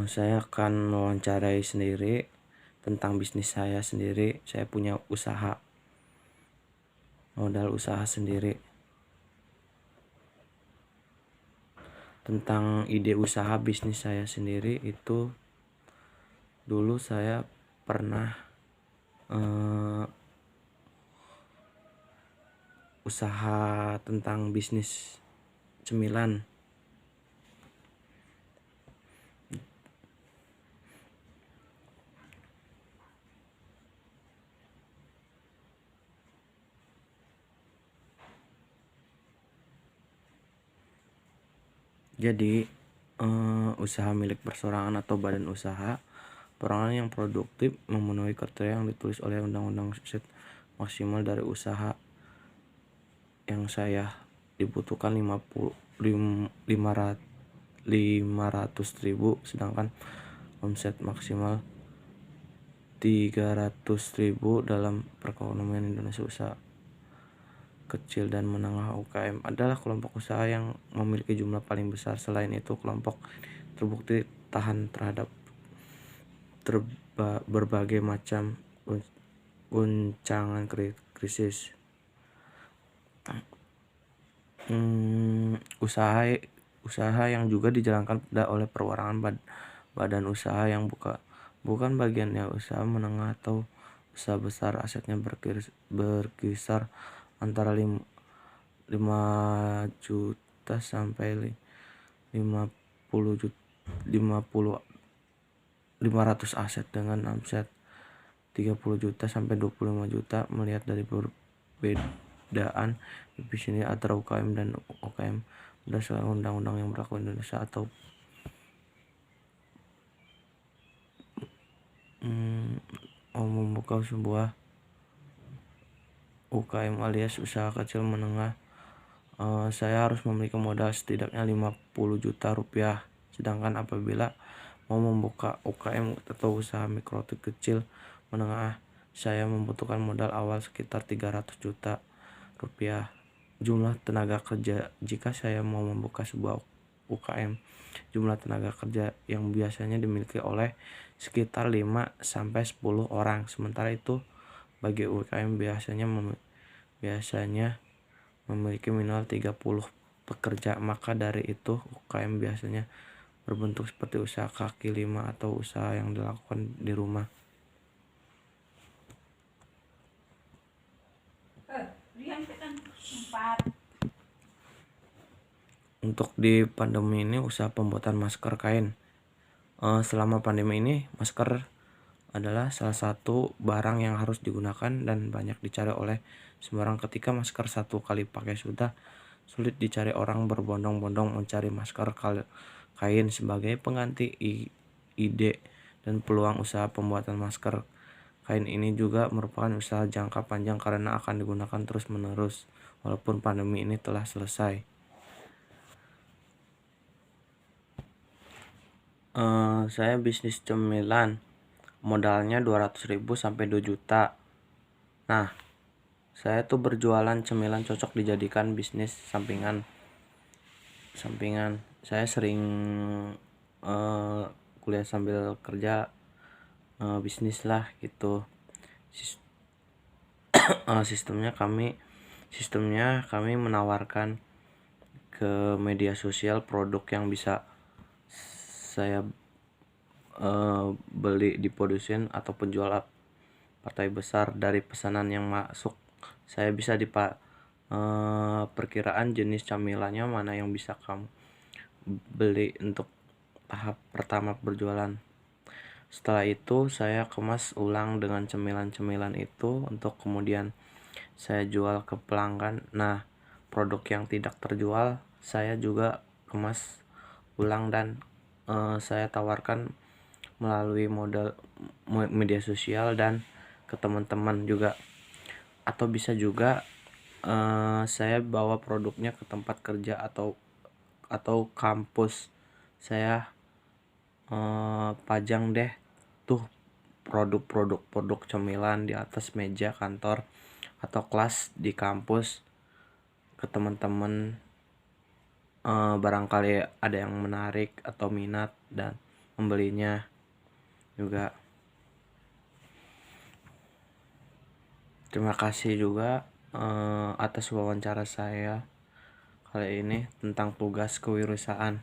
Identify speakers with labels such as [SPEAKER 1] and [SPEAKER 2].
[SPEAKER 1] Saya akan mewawancarai sendiri tentang bisnis saya sendiri. Saya punya usaha, modal usaha sendiri. Tentang ide usaha bisnis saya sendiri itu, dulu saya pernah usaha tentang bisnis cemilan. Jadi usaha milik perseorangan atau badan usaha perorangan yang produktif memenuhi kriteria yang ditulis oleh Undang-Undang Set maksimal dari usaha yang saya dibutuhkan 500.000, sedangkan omset maksimal 300.000 dalam perekonomian Indonesia. Usaha kecil dan menengah UKM adalah kelompok usaha yang memiliki jumlah paling besar. Selain itu, kelompok terbukti tahan terhadap berbagai macam guncangan krisis. Usaha yang juga dijalankan oleh perorangan badan usaha yang bukan bagiannya usaha menengah atau usaha besar. Asetnya berkisar antara 5 juta sampai 500 aset dengan omset 30 juta sampai 25 juta. Melihat dari perbedaan definisi antara UKM dan UKM berdasarkan undang-undang yang berlaku di Indonesia atau membuka sebuah UKM alias usaha kecil menengah, saya harus memiliki modal setidaknya 50 juta rupiah. Sedangkan apabila mau membuka UKM atau usaha mikro kecil menengah, saya membutuhkan modal awal sekitar 300 juta rupiah. Jumlah tenaga kerja jika saya mau membuka sebuah UKM, jumlah tenaga kerja yang biasanya dimiliki oleh sekitar 5 sampai 10 orang. Sementara itu bagi UKM biasanya memiliki minimal 30 pekerja. Maka dari itu UKM biasanya berbentuk seperti usaha kaki lima atau usaha yang dilakukan di rumah. Untuk di pandemi ini, usaha pembuatan masker kain. Selama pandemi ini, masker adalah salah satu barang yang harus digunakan dan banyak dicari oleh sembarang. Ketika masker satu kali pakai sudah sulit dicari, orang berbondong-bondong mencari masker kain sebagai pengganti. Ide dan peluang usaha pembuatan masker kain ini juga merupakan usaha jangka panjang karena akan digunakan terus-menerus walaupun pandemi ini telah selesai. Saya bisnis cemilan, modalnya 200.000 sampai 2 juta. Nah, saya tuh berjualan cemilan cocok dijadikan bisnis sampingan. Saya sering kuliah sambil kerja, bisnis lah gitu. Sistemnya kami menawarkan ke media sosial produk yang bisa saya beli di produsen atau penjual partai besar. Dari pesanan yang masuk, saya bisa perkiraan jenis camilannya mana yang bisa kamu beli untuk tahap pertama berjualan. Setelah itu saya kemas ulang dengan cemilan-cemilan itu untuk kemudian saya jual ke pelanggan. Nah, produk yang tidak terjual saya juga kemas ulang dan saya tawarkan melalui media sosial dan ke teman-teman juga. Atau bisa juga saya bawa produknya ke tempat kerja atau kampus. Saya pajang deh tuh produk cemilan di atas meja kantor atau kelas di kampus ke teman-teman. Barangkali ada yang menarik atau minat dan membelinya juga. Terima kasih juga atas wawancara saya kali ini tentang tugas kewirausahaan.